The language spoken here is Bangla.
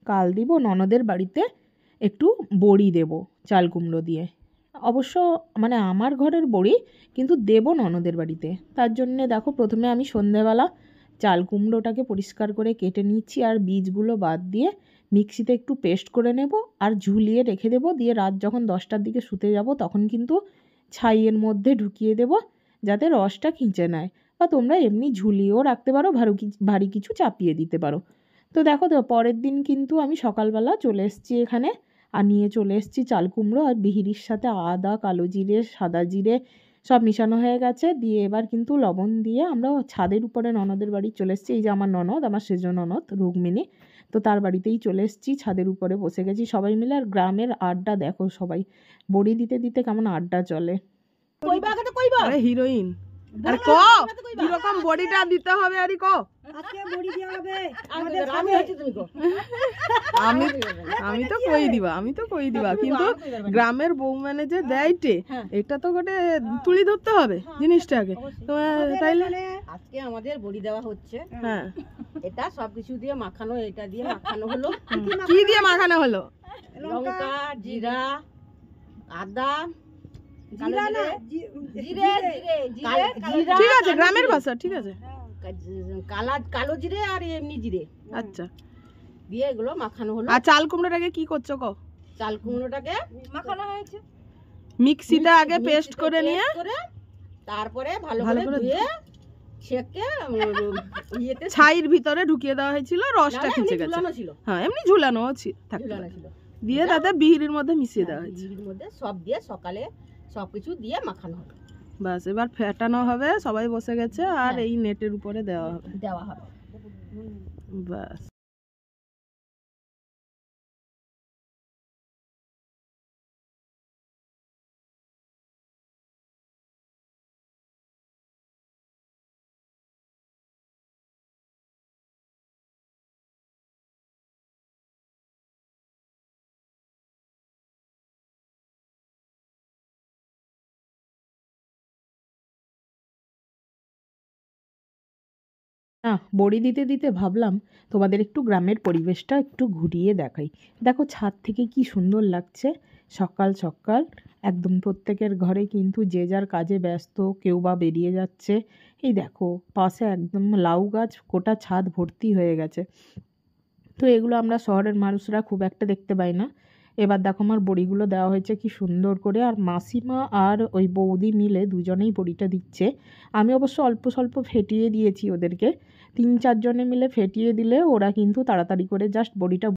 কাল দিব ননদের বাড়িতে একটু বড়ি দেব চাল কুমড়ো দিয়ে। অবশ্য মানে আমার ঘরের বড়ি, কিন্তু দেব ননদের বাড়িতে। তার জন্যে দেখো প্রথমে আমি সন্ধেবেলা চাল কুমড়োটাকে পরিষ্কার করে কেটে নিচ্ছি, আর বীজগুলো বাদ দিয়ে মিক্সিতে একটু পেস্ট করে নেব আর ঝুলিয়ে রেখে দেবো। দিয়ে রাত যখন 10টার দিকে শুতে যাব তখন কিন্তু ছাইয়ের মধ্যে ঢুকিয়ে দেব, যাতে রসটা খিঁচে নেয়। বা তোমরা এমনি ঝুলিয়েও রাখতে পারো, ভারী কিছু চাপিয়ে দিতে পারো। তো দেখো তো পরের দিন কিন্তু আমি সকালবেলা চলে এসেছি এখানে, আর নিয়ে চলে এসেছি চাল কুমড়ো আর বিহিরির সাথে আদা, কালো জিরে, সাদা জিরে সব মিশানো হয়ে গেছে। দিয়ে এবার কিন্তু লবণ দিয়ে আমরা ছাদের উপরে ননদের বাড়ি চলে এসেছি। এই যে আমার ননদ, আমার সেজ ননদ রুক্মিণী, তো তার বাড়িতেই চলে এসেছি। ছাদের উপরে বসে গেছি সবাই মিলে। আর গ্রামের আড্ডা দেখো, সবাই বড়ি দিতে দিতে কেমন আড্ডা চলে। হিরোইন আর ক কিরকম বড়িটা দিতে হবে আরে ক আজকে বড়ি দেওয়া হবে। আমি তো কই দিবা কিন্তু গ্রামের বউ মানে যে দেয়টে, এটা তো গোটে তুলি ধরতে হবে জিনিসটাকে। তো তাইলে আজকে আমাদের বড়ি দেওয়া হচ্ছে। হ্যাঁ, এটা সবকিছু দিয়ে মাখানো, এটা দিয়ে মাখানো হলো। কি দিয়ে মাখানো হলো? লঙ্কা, জিরা, আদা, ঠিক আছে, গ্রামের ভাষা, ঠিক আছে। কালো জিরে আর এমনি জিরে, আচ্ছা, দিয়ে এগুলো মাখানো হলো। আর চাল কুমড়োটাকে কি করছো গো? চাল কুমড়োটাকে মাখানো হয়েছে মিক্সিতে আগে পেস্ট করে নিয়ে তারপরে ভালো করে ধুয়ে ছেঁকে ছাইয়ের ভিতরে ঢুকিয়ে দেওয়া হয়েছিল, রসটা খিঁচে গেছে। হ্যাঁ, এমনি ঝুলানো ছিল, দিয়ে তাতে বিহিরির মধ্যে মিশিয়ে দেওয়া হয়েছে। বিহিরির মধ্যে সব দিয়ে সকালে সবকিছু দিয়ে মাখানো হবে। বাস, এবার ফেটানো হবে, সবাই বসে গেছে, আর এই নেটের উপরে দেওয়া হবে বাস। না, বড়ি দিতে দিতে ভাবলাম তোমাদের একটু গ্রামের পরিবেশটা একটু ঘুরিয়ে দেখাই। দেখো ছাদ থেকে কি সুন্দর লাগছে, সকাল সকাল একদম প্রত্যেকের ঘরে কিন্তু যে যার কাজে ব্যস্ত, কেউ বা বেরিয়ে যাচ্ছে। এই দেখো পাশে একদম লাউ গাছ, গোটা ছাদ ভর্তি হয়ে গেছে। তো এগুলো আমরা শহরের মানুষরা খুব একটা দেখতে পাই না। এবার দেখো আমার বড়িগুলো দেওয়া হয়েছে কি সুন্দর করে, আর মাসিমা আর ওই বৌদি মিলে দুজনেই বড়িটা দিচ্ছে। আমি অবশ্য অল্প স্বল্প ফেটিয়ে দিয়েছি ওদেরকে, 3-4 জনে মিলে ফেটিয়ে দিলে ওরা কিন্তু তাড়াতাড়ি করে জাস্ট বড়িটা